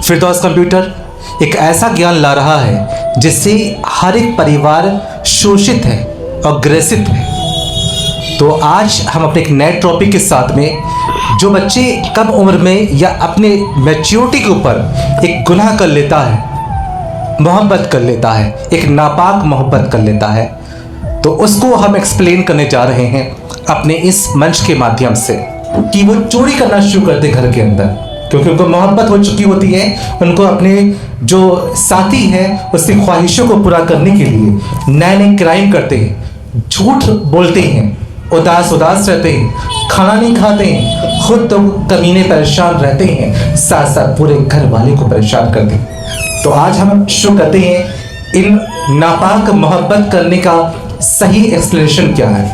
फिरदौस computer एक ऐसा ज्ञान ला रहा है जिससे हर एक परिवार शोषित है और ग्रसित है। तो आज हम अपने एक नए टॉपिक के साथ में जो बच्चे कम उम्र में या अपने मैच्योरिटी के ऊपर एक गुनाह कर लेता है, मोहब्बत कर लेता है, एक नापाक मोहब्बत कर लेता है, तो उसको हम एक्सप्लेन करने जा रहे हैं अपने इस मंच के माध्यम से कि वो चोरी करना शुरू कर दे घर के अंदर, क्योंकि उनको मोहब्बत हो चुकी होती है। उनको अपने जो साथी है उसकी ख्वाहिशों को पूरा करने के लिए नए नए क्राइम करते हैं, झूठ बोलते हैं, उदास रहते हैं, खाना नहीं खाते हैं, खुद तो कमीने परेशान रहते हैं, साथ साथ पूरे घर वाले को परेशान करते हैं। तो आज हम शुरू करते हैं इन नापाक मोहब्बत करने का सही एक्सप्लेनेशन क्या है।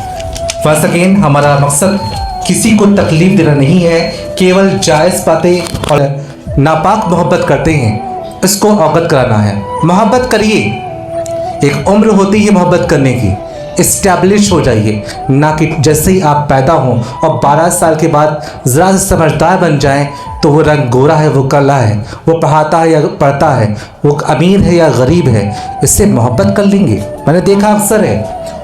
वंस अगेन हमारा मकसद किसी को तकलीफ देना नहीं है, केवल जायज़ बातें और नापाक मोहब्बत करते हैं इसको अवगत कराना है। मोहब्बत करिए, एक उम्र होती है मोहब्बत करने की, इस्टेब्लिश हो जाइए, ना कि जैसे ही आप पैदा हों और 12 साल के बाद ज़रा से समझदार बन जाएं तो वो रंग गोरा है, वो काला है, वो पढ़ाता है या पढ़ता है, वो अमीर है या गरीब है, इससे मोहब्बत कर लेंगे। मैंने देखा अक्सर है,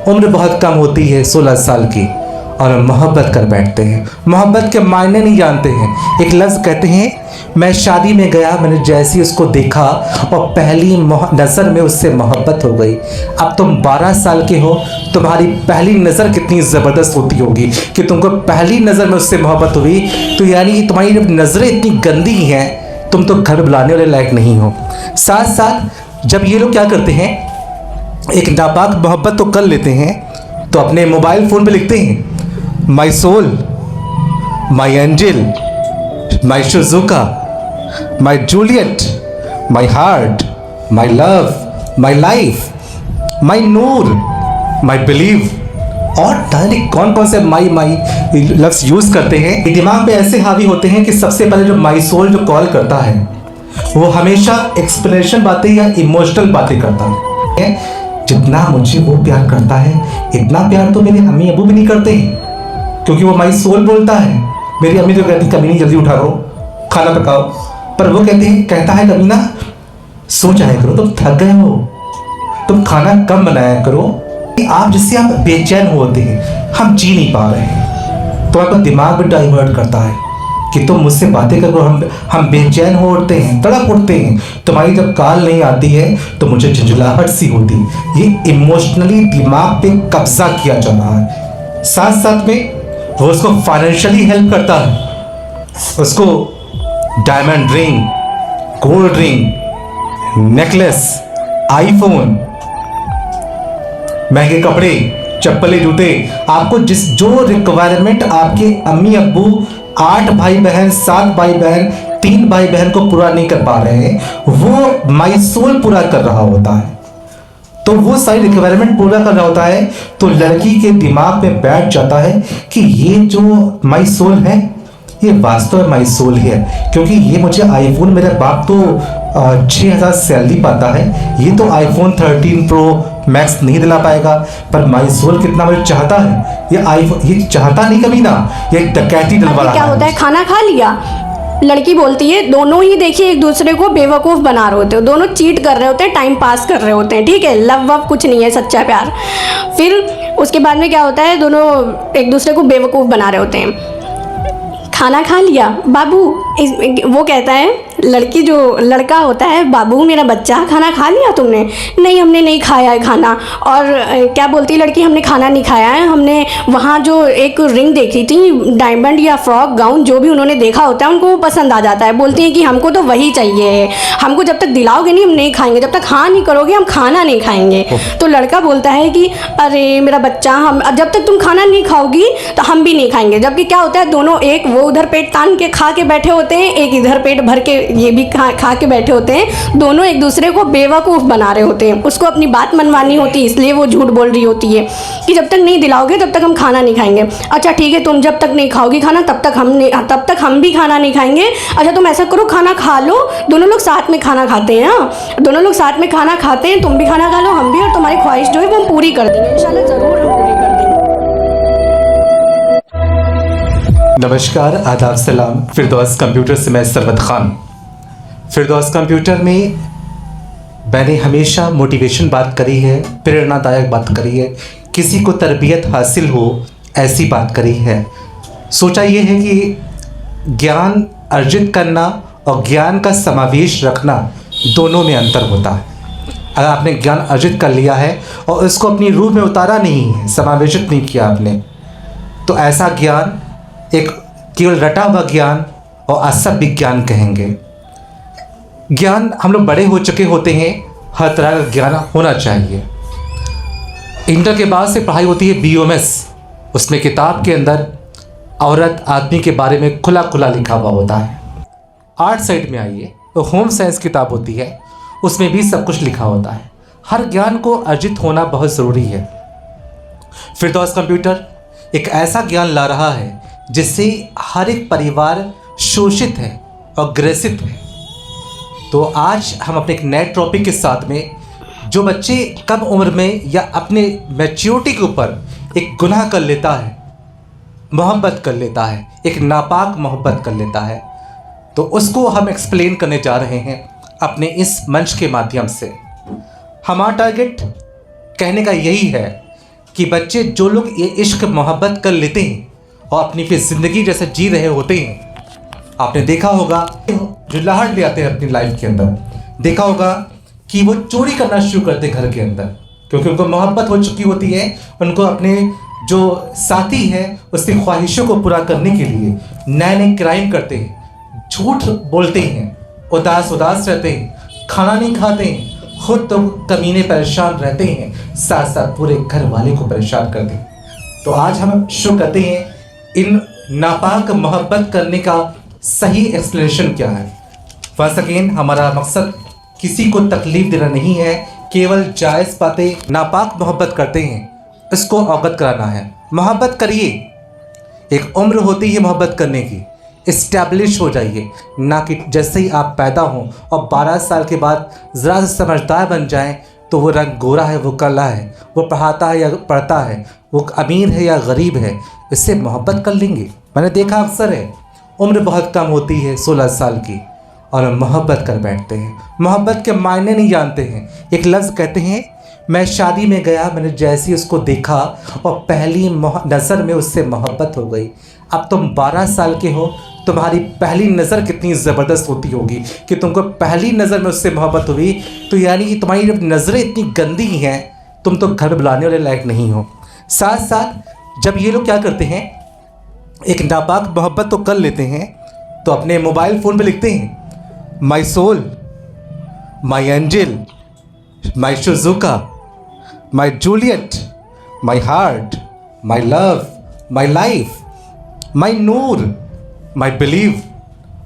उम्र बहुत कम होती है 16 साल की और मोहब्बत कर बैठते हैं, मोहब्बत के मायने नहीं जानते हैं। एक लफ्ज़ कहते हैं, मैं शादी में गया, मैंने जैसे ही उसको देखा और पहली नज़र में उससे मोहब्बत हो गई। अब तुम 12 साल के हो, तुम्हारी पहली नज़र कितनी ज़बरदस्त होती होगी कि तुमको पहली नज़र में उससे मोहब्बत हुई, तो यानी कि तुम्हारी नज़रें इतनी गंदी हैं, तुम तो घर बुलाने वाले लायक नहीं हो। साथ साथ जब ये लोग क्या करते हैं, एक नापाक मोहब्बत तो कर लेते हैं, तो अपने मोबाइल फ़ोन पे लिखते हैं, my soul, my angel, my Shizuka, my Juliet, my heart, my love, my life, my Noor, my believe, और कौन कौन से माई लफ्ज़ यूज़ करते हैं। दिमाग पे ऐसे हावी होते हैं कि सबसे पहले जो माई सोल जो कॉल करता है वो हमेशा एक्सप्लेनेशन बातें या इमोशनल बातें करता है। जितना मुझे वो प्यार करता है इतना प्यार तो मेरे अम्मी अबू भी नहीं करते हैं, क्योंकि वो माई सोल बोलता है। मेरी अम्मी तो कहती कमीनी जल्दी उठा लो, खाना पकाओ, पर वो कहता है कमीना सो जाया करो, तुम थक गए हो, तुम खाना कम बनाया करो। आप जिससे आप बेचैन होते हैं, हम जी नहीं पा रहे हैं, तो आपका दिमाग भी डाइवर्ट करता है कि तुम मुझसे बातें करो, हम बेचैन हो उठते हैं, तड़प उठते हैं। तुम्हारी जब कॉल नहीं आती है तो मुझे झंझलाहट सी होती है। ये इमोशनली दिमाग पे कब्जा किया जा रहा है। साथ साथ में वो उसको फाइनेंशियली हेल्प करता है, उसको diamond ring, gold ring, necklace, iPhone, महंगे कपड़े, चप्पलें, जूते, आपको जो रिक्वायरमेंट आपके अम्मी अब्बू 8 भाई बहन, 7 भाई बहन, 3 भाई बहन को पूरा नहीं कर पा रहे हैं, वो माई सोल पूरा कर रहा होता है। तो वो सारी रिक्वायरमेंट पूरा कर रहा होता है, तो लड़की के दिमाग में बैठ जाता है कि ये जो माई सोल है ये वास्तव में माई सोल है, क्योंकि ये मुझे आईफोन, मेरे बाप तो 6000 सैलरी पाता है, ये तो आईफोन 13 प्रो मैक्स नहीं दिला पाएगा, पर माई सोल कितना मुझे चाहता है, ये आईफोन ये चाहता नहीं कभी ना, ये डकैती डलवा रहा है। क्या होता है, खाना खा लिया, लड़की बोलती है, दोनों ही देखिए एक दूसरे को बेवकूफ़ बना रहे होते हो, दोनों चीट कर रहे होते हैं, टाइम पास कर रहे होते हैं, ठीक है, लव वव कुछ नहीं है, सच्चा प्यार। फिर उसके बाद में क्या होता है, दोनों एक दूसरे को बेवकूफ़ बना रहे होते हैं। खाना खा लिया बाबू, वो कहता है, लड़का होता है, बाबू मेरा बच्चा खाना खा लिया तुमने? नहीं, हमने नहीं खाया है खाना। और क्या बोलती है लड़की, हमने खाना नहीं खाया है, हमने वहाँ जो एक रिंग देखी थी, डायमंड या फ्रॉक गाउन, जो भी उन्होंने देखा होता है उनको वो पसंद आ जाता है, बोलती है कि हमको तो वही चाहिए है, हमको जब तक दिलाओगे नहीं हम नहीं खाएंगे, जब तक हाँ नहीं करोगे हम खाना नहीं खाएंगे। तो लड़का बोलता है कि अरे मेरा बच्चा, हम जब तक तुम खाना नहीं खाओगी तो हम भी नहीं खाएंगे। जबकि क्या होता है, दोनों, एक वो उधर पेट तान के खा के बैठे होते हैं, एक इधर पेट भर के ये भी खा के बैठे होते हैं, दोनों एक दूसरे को बेवकूफ़ बना रहे होते हैं। उसको अपनी बात मनवानी होती है, इसलिए वो झूठ बोल रही होती है कि जब तक नहीं दिलाओगे तब तक हम खाना नहीं खाएंगे। अच्छा ठीक है, तुम जब तक नहीं खाओगी खाना तब तक हम भी खाना नहीं खाएंगे। अच्छा तुम ऐसा करो, खाना खा लो, दोनों लोग साथ में खाना खाते हैं, दोनों लोग साथ में खाना खाते हैं, तुम भी खाना खा लो, हम भी, और तुम्हारी ख्वाहिश जो है वो हम पूरी कर देंगे, इंशाल्लाह ज़रूर हम पूरी कर देंगे। नमस्कार, आदाब, सलाम। फिरदौस कंप्यूटर से मैं सरवत खान। फिरदौस कंप्यूटर में मैंने हमेशा मोटिवेशन बात करी है, प्रेरणादायक बात करी है, किसी को तरबियत हासिल हो ऐसी बात करी है। सोचा ये है कि ज्ञान अर्जित करना और ज्ञान का समावेश रखना दोनों में अंतर होता है। अगर आपने ज्ञान अर्जित कर लिया है और उसको अपनी रूह में उतारा नहीं है, समावेशित नहीं किया आपने, तो ऐसा ज्ञान एक केवल रटा हुआ ज्ञान और असभ्य ज्ञान कहेंगे। ज्ञान हम लोग बड़े हो चुके होते हैं, हर तरह का ज्ञान होना चाहिए। इंटर के बाद से पढ़ाई होती है BOMS, उसमें किताब के अंदर औरत आदमी के बारे में खुला खुला लिखा हुआ होता है। आर्ट साइड में आइए तो होम साइंस किताब होती है, उसमें भी सब कुछ लिखा होता है। हर ज्ञान को अर्जित होना बहुत ज़रूरी है। फिरदौस कंप्यूटर एक ऐसा ज्ञान ला रहा है जिससे हर एक परिवार शोषित है और ग्रसित है। तो आज हम अपने एक नए टॉपिक के साथ में, जो बच्चे कम उम्र में या अपने मैच्योरिटी के ऊपर एक गुनाह कर लेता है, मोहब्बत कर लेता है, एक नापाक मोहब्बत कर लेता है, तो उसको हम एक्सप्लेन करने जा रहे हैं अपने इस मंच के माध्यम से। हमारा टारगेट कहने का यही है कि बच्चे जो लोग ये इश्क मोहब्बत कर लेते हैं और अपनी फिर ज़िंदगी जैसे जी रहे होते हैं, आपने देखा होगा जो लहर ले आते हैं अपनी लाइफ के अंदर, देखा होगा कि वो चोरी करना शुरू करते हैं घर के अंदर, क्योंकि उनको मोहब्बत हो चुकी होती है। उनको अपने जो साथी है उसकी ख्वाहिशों को पूरा करने के लिए नए नए क्राइम करते हैं, झूठ बोलते हैं, उदास रहते हैं, खाना नहीं खाते हैं, खुद तो कमीने परेशान रहते हैं, साथ साथ पूरे घर वाले को परेशान करते हैं। तो आज हम शुरू करते हैं इन नापाक मोहब्बत करने का सही एक्सप्लेनेशन क्या है। फर्स्ट अगेन हमारा मकसद किसी को तकलीफ देना नहीं है, केवल जायज़ बातें नापाक मोहब्बत करते हैं इसको अवगत कराना है। मोहब्बत करिए, एक उम्र होती है मोहब्बत करने की, इस्टेब्लिश हो जाइए, ना कि जैसे ही आप पैदा हों और 12 साल के बाद ज़रा से समझदार बन जाएं तो वो रंग गोरा है, वो काला है, वो पढ़ाता है या पढ़ता है, वो अमीर है या गरीब है, इससे मोहब्बत कर लेंगे। मैंने देखा अक्सर है, उम्र बहुत कम होती है 16 साल की और मोहब्बत कर बैठते हैं, मोहब्बत के मायने नहीं जानते हैं। एक लफ्ज़ कहते हैं, मैं शादी में गया, मैंने जैसे ही उसको देखा और पहली नज़र में उससे मोहब्बत हो गई। अब तुम 12 साल के हो, तुम्हारी पहली नज़र कितनी ज़बरदस्त होती होगी कि तुमको पहली नज़र में उससे मोहब्बत हुई, तो यानी कि तुम्हारी जब नज़रें इतनी गंदी हैं, तुम तो घर बुलाने वाले लायक नहीं हो। साथ साथ जब ये लोग क्या करते हैं, एक नापाक मोहब्बत तो कर लेते हैं, तो अपने मोबाइल फ़ोन पे लिखते हैं, my soul, my angel, my Shizuka, my Juliet, my heart, my love, my life, my Noor, my believe,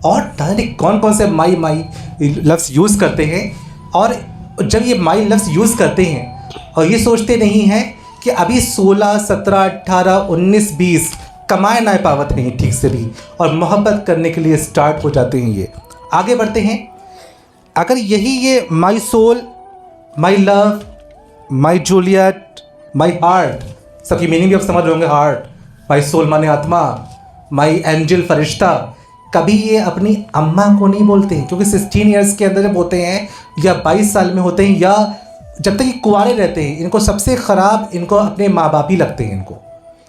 और कौन कौन से माई लफ्ज़ यूज़ करते हैं। और जब ये माई लफ्ज़ यूज़ करते हैं और ये सोचते नहीं हैं कि अभी 16, 17, 18, 19, 20 कमाए ना पावत हैं ठीक से भी, और मोहब्बत करने के लिए स्टार्ट हो जाते हैं। ये आगे बढ़ते हैं। अगर यही ये my soul, my love, my Juliet, my heart, सबकी मीनिंग भी आप समझ रहे होंगे। हार्ट, माई सोल माने आत्मा, माई एंजल फरिश्ता, कभी ये अपनी अम्मा को नहीं बोलते हैं, क्योंकि 16 ईयर्स के अंदर जब होते हैं या 22 साल में होते हैं या जब तक ये कुंवारे रहते हैं, इनको सबसे ख़राब इनको अपने माँ बाप ही लगते हैं इनको,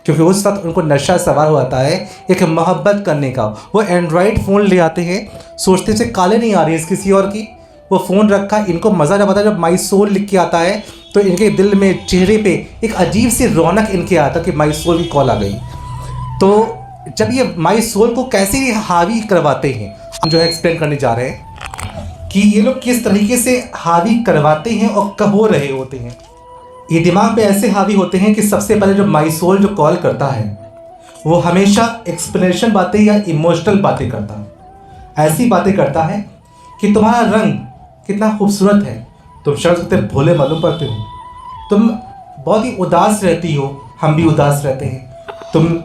क्योंकि उस वक्त उनको नशा सवार हो आता है एक मोहब्बत करने का। वो एंड्रॉयड फ़ोन ले आते हैं, सोचते से काले नहीं आ रही है किसी और की, वो फ़ोन रखा, इनको मज़ा जब आता है, जब माई सोल लिख के आता है तो इनके दिल में, चेहरे पे एक अजीब सी रौनक इनके आता कि माई सोल की कॉल आ गई। तो जब ये माई सोल को कैसे हावी करवाते हैं, हम जो है एक्सप्लेन करने जा रहे हैं कि ये लोग किस तरीके से हावी करवाते हैं और कब हो रहे होते हैं। ये दिमाग पे ऐसे हावी होते हैं कि सबसे पहले जो माई सोल जो कॉल करता है वो हमेशा एक्सप्लेनेशन बातें या इमोशनल बातें करता है। ऐसी बातें करता है कि तुम्हारा रंग कितना खूबसूरत है, तुम शर्ट कितने भोले मालूम पड़ते हो, तुम बहुत ही उदास रहती हो, हम भी उदास रहते हैं, तुम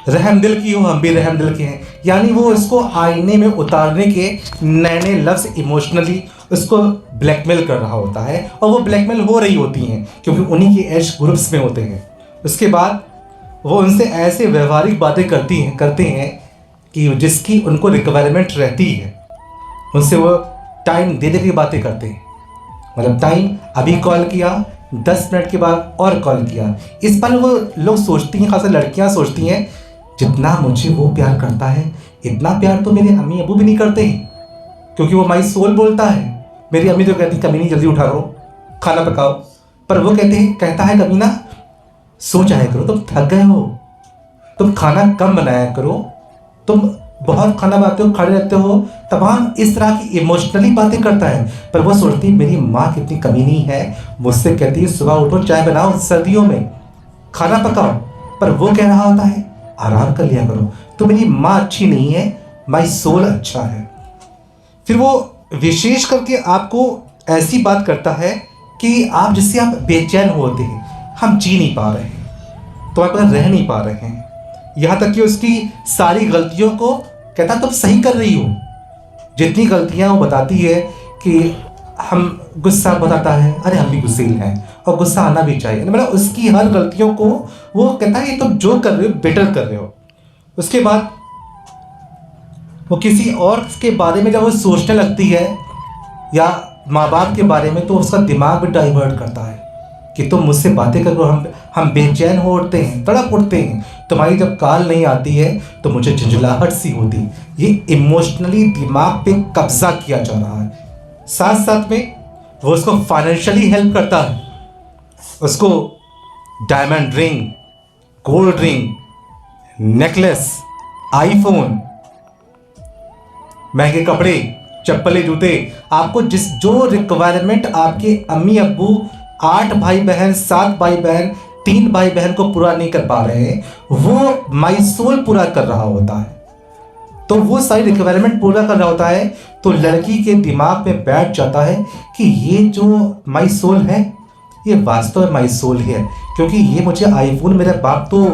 रहम दिल की हो, हम भी रहम दिल के हैं। यानी वो इसको आईने में उतारने के नए नए लफ्ज़ इमोशनली उसको ब्लैकमेल कर रहा होता है, और वो ब्लैकमेल हो रही होती हैं क्योंकि उन्हीं के एज ग्रुप्स में होते हैं। उसके बाद वो उनसे ऐसे व्यवहारिक बातें करते हैं कि जिसकी उनको रिक्वायरमेंट रहती है। उनसे वो टाइम दे दे के बातें करते हैं, मतलब टाइम अभी कॉल किया, 10 मिनट के बाद और कॉल किया। इस पर वो लोग सोचती हैं, खासकर लड़कियां सोचती हैं जितना मुझे वो प्यार करता है इतना प्यार तो मेरे अम्मी अबू भी नहीं करते हैं, क्योंकि वो माई सोल बोलता है। मेरी अम्मी तो कहती कमीनी जल्दी उठा करो, खाना पकाओ, पर वो कहता है कमीना सो जाया करो, तुम थक गए हो, तुम खाना कम बनाया करो, तुम बहुत खाना बनाते हो, खड़े रहते हो, तमाम इस तरह की इमोशनली बातें करता है। पर वो सोचती मेरी माँ कितनी कमीनी है, मुझसे कहती है सुबह उठो चाय बनाओ, सर्दियों में खाना पकाओ, पर वो कह रहा होता है आराम कर लिया करो। तो मेरी माँ अच्छी नहीं है, माई सोल अच्छा है। फिर वो विशेष करके आपको ऐसी बात करता है कि आप जिससे आप बेचैन होते हैं, हम जी नहीं पा रहे हैं, तो आप रह नहीं पा रहे हैं। यहाँ तक कि उसकी सारी गलतियों को कहता तुम सही कर रही हो। जितनी गलतियाँ वो बताती है कि हम गुस्सा बताता है, अरे हम भी गुस्सेल हैं और गुस्सा आना भी चाहिए, मतलब उसकी हर गलतियों को वो कहता है ये तुम जो कर रहे हो बेटर कर रहे हो। उसके बाद वो किसी और के बारे में जब वो सोचने लगती है या माँ बाप के बारे में, तो उसका दिमाग भी डाइवर्ट करता है कि तुम मुझसे बातें करो, हम बेचैन हो उठते हैं, तड़प उठते हैं, तुम्हारी जब कॉल नहीं आती है तो मुझे झंझलाहट सी होती। ये इमोशनली दिमाग पे कब्जा किया जा रहा है। साथ साथ में वो उसको फाइनेंशियली हेल्प करता है, उसको diamond ring, gold ring, necklace, iPhone, महंगे कपड़े, चप्पलें, जूते, आपको जो रिक्वायरमेंट आपके अम्मी अब्बू 8 भाई बहन 7 भाई बहन 3 भाई बहन को पूरा नहीं कर पा रहे हैं, वो माई सोल पूरा कर रहा होता है। तो वो सारी रिक्वायरमेंट पूरा कर रहा होता है, तो लड़की के दिमाग में बैठ जाता है कि ये जो माई सोल है ये वास्तव में माई सोल ही है, क्योंकि ये मुझे आईफोन, मेरा बाप तो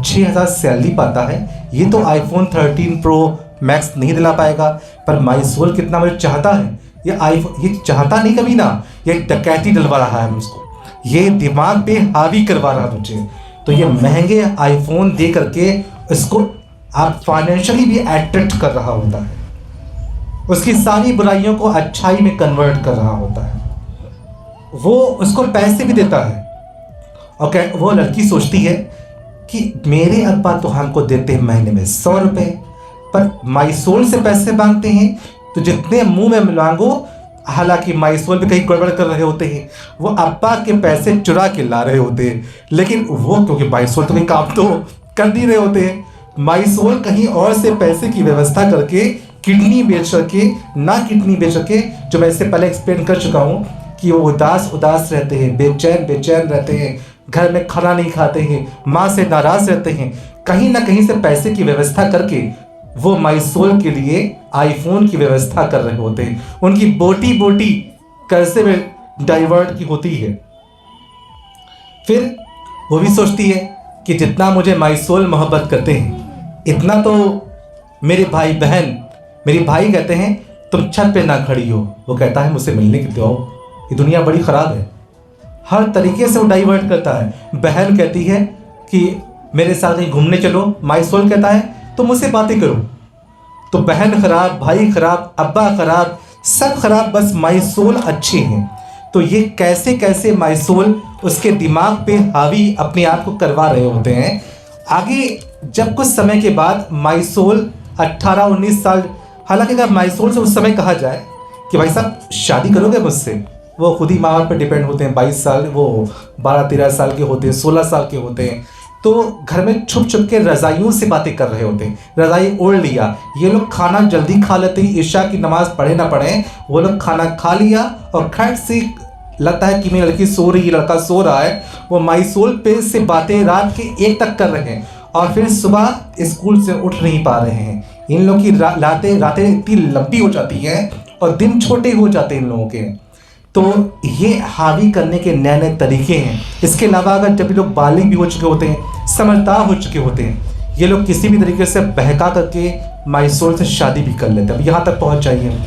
6,000 सैलरी पाता है, ये तो आईफोन 13 प्रो मैक्स नहीं दिला पाएगा, पर माई सोल कितना मुझे चाहता है। ये आईफोन ये चाहता नहीं कभी ना, ये डकैती डलवा रहा है मुझको, ये दिमाग पे हावी करवा रहा है मुझे। तो ये महंगे आईफोन दे करके इसको आप फाइनेंशियली भी अट्रैक्ट कर रहा होता है, उसकी सारी बुराइयों को अच्छाई में कन्वर्ट कर रहा होता है, वो उसको पैसे भी देता है। और वो लड़की सोचती है कि मेरे अब्बा तो हमको देते हैं महीने में 100 रुपये, पर माई सोल से पैसे मांगते हैं, तो जितने मुंह में मांगो, हालांकि माई सोल भी कहीं गड़बड़ कर रहे होते हैं, वो अब्बा के पैसे चुरा के ला रहे होते हैं, लेकिन वो क्योंकि माई सोल तो कहीं काम तो कर नहीं रहे होते हैं, माई सोल कहीं और से पैसे की व्यवस्था करके किडनी बेच सके, ना किडनी बेच सके, जो मैं इससे पहले एक्सप्लेन कर चुका हूँ कि वो उदास रहते हैं, बेचैन रहते हैं, घर में खाना नहीं खाते हैं, माँ से नाराज रहते हैं, कहीं ना कहीं से पैसे की व्यवस्था करके वो माई सोल के लिए आईफोन की व्यवस्था कर रहे होते हैं। उनकी बोटी कर्जे में डाइवर्ट की होती है। फिर वो भी सोचती है कि जितना मुझे माई सोल मोहब्बत करते हैं, इतना तो मेरे भाई कहते हैं तुम छत पे ना खड़ी हो, वो कहता है मुझसे मिलने के दो, ये दुनिया बड़ी ख़राब है। हर तरीके से वो डाइवर्ट करता है। बहन कहती है कि मेरे साथ कहीं घूमने चलो, माई सोल कहता है तो मुझसे बातें करो। तो बहन खराब, भाई खराब, अब्बा खराब, सब खराब, बस माई सोल अच्छे हैं। तो ये कैसे कैसे माई सोल उसके दिमाग पे हावी अपने आप को करवा रहे होते हैं। आगे जब कुछ समय के बाद माई सोल 18-19 साल, हालांकि अगर माई सोल से उस समय कहा जाए कि भाई साहब शादी करोगे मुझसे, वो खुद ही माँ बाप पर डिपेंड होते हैं। 22 साल, वो 12-13 साल के होते हैं, 16 साल के होते हैं, तो घर में छुप के रज़ाइयों से बातें कर रहे होते हैं। रज़ाई ओढ़ लिया, ये लोग खाना जल्दी खा लेते हैं, ईशा की नमाज़ पढ़े ना पढ़े, वो लोग खाना खा लिया और खैर से लगता है कि मेरी लड़की सो रही है, लड़का सो रहा है, वो माई सोल पे से बातें रात के 1 तक कर रहे हैं और फिर सुबह स्कूल से उठ नहीं पा रहे हैं। इन लोगों की रातें इतनी लंबी हो जाती हैं और दिन छोटे हो जाते हैं इन लोगों के। तो ये हावी करने के नए नए तरीके हैं। इसके अलावा अगर जब ये लोग बालिग भी हो चुके होते हैं, समझदार हो चुके होते हैं, ये लोग किसी भी तरीके से बहका करके माई सोल से शादी भी कर लेते हैं। अब यहाँ तक पहुँच जाइए,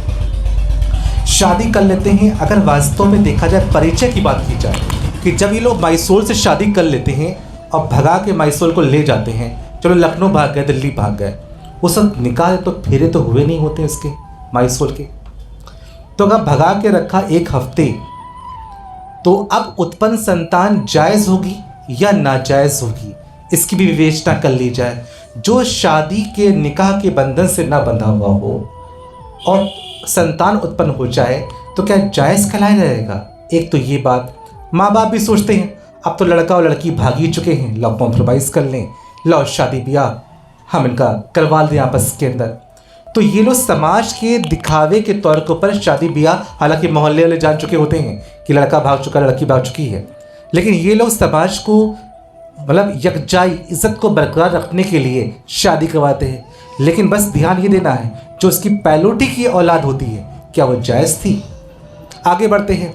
शादी कर लेते हैं। अगर वास्तव में देखा जाए, परिचय की बात की जाए कि जब ये लोग माई सोल से शादी कर लेते हैं और भगा के माई सोल को ले जाते हैं, चलो लखनऊ भाग गए, दिल्ली भाग गए, उस वक्त निकाह तो फेरे तो हुए नहीं होते इसके, माइसोल के। तो अगर भगा के रखा 1 हफ्ते, तो अब उत्पन्न संतान जायज़ होगी या नाजायज़ होगी, इसकी भी विवेचना कर ली जाए। जो शादी के निकाह के बंधन से ना बंधा हुआ हो और संतान उत्पन्न हो जाए तो क्या जायज़ कहलाया जाएगा? एक तो ये बात माँ बाप भी सोचते हैं, अब तो लड़का और लड़की भाग ही चुके हैं, लो कॉम्प्रोमाइज़ कर लें, लो शादी ब्याह हम इनका करवा लें आपस के अंदर। तो ये लोग समाज के दिखावे के तौर के ऊपर शादी ब्याह, हालांकि मोहल्ले वाले जान चुके होते हैं कि लड़का भाग चुका, लड़की भाग चुकी है, लेकिन ये लोग समाज को मतलब यकजाई इज़्ज़त को बरकरार रखने के लिए शादी करवाते हैं। लेकिन बस ध्यान ये देना है, जो उसकी पैलोटी की औलाद होती है क्या वो जायज़ थी? आगे बढ़ते हैं।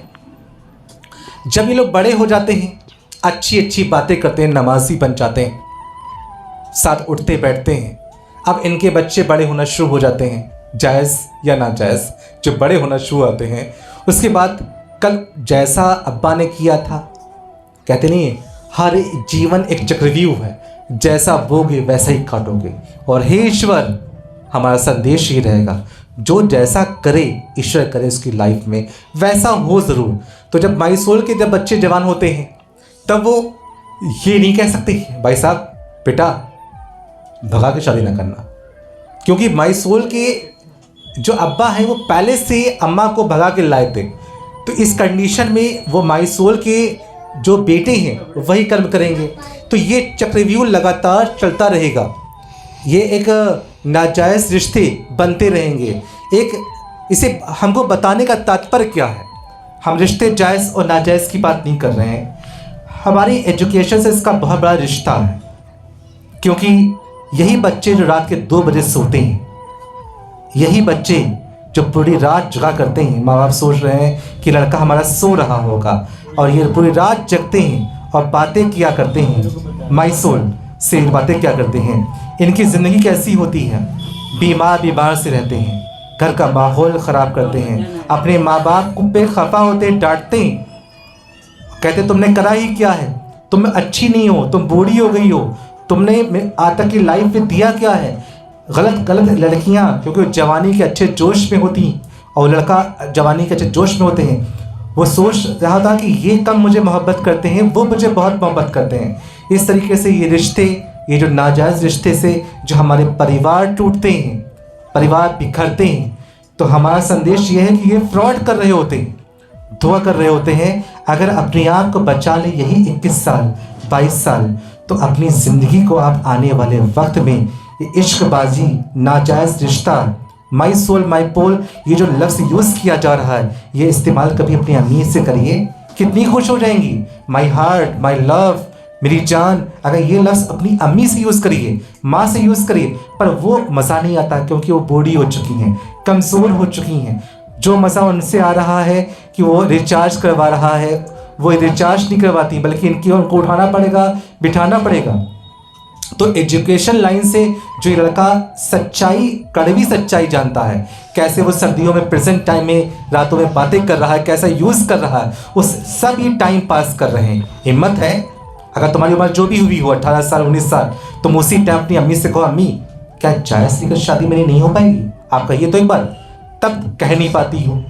जब ये लोग बड़े हो जाते हैं, अच्छी अच्छी बातें करते हैं, नमाजी बन जाते हैं, साथ उठते बैठते हैं, अब इनके बच्चे बड़े होना शुरू हो जाते हैं, जायज़ या नाजायज़, जो बड़े होना शुरू होते हैं। उसके बाद कल जैसा अब्बा ने किया था, कहते नहीं है हर जीवन एक चक्रव्यूह है, जैसा बोगे वैसा ही काटोगे। और हे ईश्वर, हमारा संदेश ये रहेगा, जो जैसा करे ईश्वर करे उसकी लाइफ में वैसा हो ज़रूर। तो जब माइसोल के जब बच्चे जवान होते हैं तब वो ये नहीं कह सकते भाई साहब बेटा भगा के शादी ना करना, क्योंकि माइसोल के जो अब्बा हैं वो पहले से अम्मा को भगा के लाए थे। तो इस कंडीशन में वो माइसोल के जो बेटे हैं वही कर्म करेंगे। तो ये चक्रव्यूह लगातार चलता रहेगा, ये एक नाजायज़ रिश्ते बनते रहेंगे। एक इसे हमको बताने का तात्पर्य क्या है, हम रिश्ते जायज़ और नाजायज़ की बात नहीं कर रहे हैं, हमारी एजुकेशन से इसका बहुत बड़ा रिश्ता है। क्योंकि यही बच्चे जो रात के 2 बजे सोते हैं, यही बच्चे जो पूरी रात जगा करते हैं, माँ बाप सोच रहे हैं कि लड़का हमारा सो रहा होगा और ये पूरी रात जगते हैं और बातें किया करते हैं, माइसोल से बातें क्या करते हैं। इनकी ज़िंदगी कैसी होती है, बीमार से रहते हैं, घर का माहौल ख़राब करते हैं, अपने माँ बाप को पे खफा होते, डांटते हैं, कहते तुमने करा ही क्या है, तुम अच्छी नहीं हो, तुम बूढ़ी हो गई हो, तुमने आज तक की लाइफ में दिया क्या है। गलत लड़कियां क्योंकि जवानी के अच्छे जोश में होती और लड़का जवानी के अच्छे जोश में होते हैं, वो सोच रहा था कि ये कम मुझे मोहब्बत करते हैं, वो मुझे बहुत मोहब्बत करते हैं। इस तरीके से ये रिश्ते, ये जो नाजायज़ रिश्ते से जो हमारे परिवार टूटते हैं, परिवार बिखरते हैं, तो हमारा संदेश ये है कि ये फ्रॉड कर रहे होते हैं, धोखा कर रहे होते हैं। अगर अपने आप को बचा ले यही 21 साल 22 साल, तो अपनी ज़िंदगी को आप आने वाले वक्त में ये इश्कबाजी, नाजायज़ रिश्ता, माई सोल माई पोल, ये जो लफ्ज़ यूज़ किया जा रहा है, ये इस्तेमाल कभी अपनी अम्मी से करिए, कितनी खुश हो जाएंगी। माई हार्ट, माई लव, मेरी जान, अगर ये लफ्ज़ अपनी अम्मी से यूज़ करिए, माँ से यूज़ करिए, पर वो मज़ा नहीं आता क्योंकि वो बूढ़ी हो चुकी हैं, कमज़ोर हो चुकी हैं। जो मज़ा उनसे आ रहा है कि वो रिचार्ज करवा रहा है, वो रिचार्ज नहीं करवाती, बल्कि इनकी उनको उठाना पड़ेगा, बिठाना पड़ेगा। तो एजुकेशन लाइन से जो ये लड़का सच्चाई, कड़वी सच्चाई जानता है, कैसे वो सर्दियों में प्रेजेंट टाइम में रातों में बातें कर रहा है, कैसा यूज़ कर रहा है, उस सब ये टाइम पास कर रहे हैं। हिम्मत है, अगर तुम्हारी उम्र जो भी हुई हो 18 साल 19 साल, तुम उसी टाइम अपनी अम्मी से कहो अम्मी क्या जायज़ लेकर शादी मेरी नहीं हो पाएगी, आप कहिए तो एक बार, तब कह नहीं पाती हो,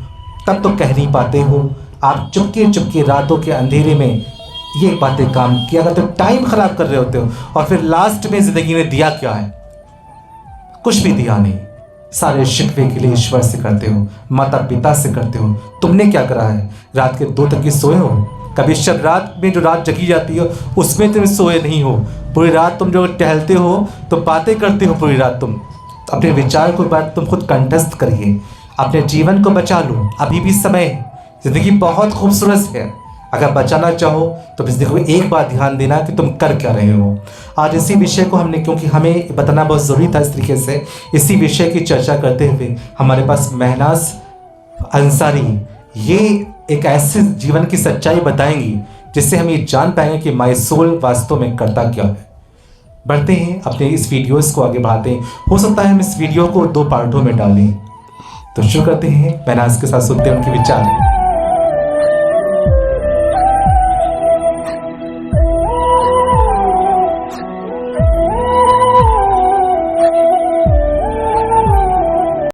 तब तो कह नहीं पाते हो। आप चुपके चुपके रातों के अंधेरे में ये बातें काम किया करते हो, टाइम ख़राब कर रहे होते हो, और फिर लास्ट में ज़िंदगी ने दिया क्या है, कुछ भी दिया नहीं। सारे शिकवे के लिए ईश्वर से करते हो, माता पिता से करते हो। तुमने क्या करा है, रात के 2 तक की सोए हो, कभी शब रात में जो रात जगी जाती हो उसमें तुम सोए नहीं हो, पूरी रात तुम जो टहलते हो तो बातें करते हो पूरी रात। तुम तो अपने विचार को बात तुम खुद कंठस्थ करिए, अपने जीवन को बचा लो, अभी भी समय है, ज़िंदगी बहुत खूबसूरत है। अगर बचाना चाहो तो इस देखो एक बात ध्यान देना कि तुम कर क्या रहे हो। आज इसी विषय को हमने, क्योंकि हमें बताना बहुत ज़रूरी था इस तरीके से, इसी विषय की चर्चा करते हुए हमारे पास महनाज अंसारी ये एक ऐसे जीवन की सच्चाई बताएंगी जिससे हम ये जान पाएंगे कि माई सोल वास्तव में करता क्या है। बढ़ते हैं अपने इस वीडियोस को आगे बढ़ाते हैं, हो सकता है हम इस वीडियो को 2 पार्टों में डालें। तो शुरू करते हैं, महनाज के साथ सुनते हैं उनके विचार।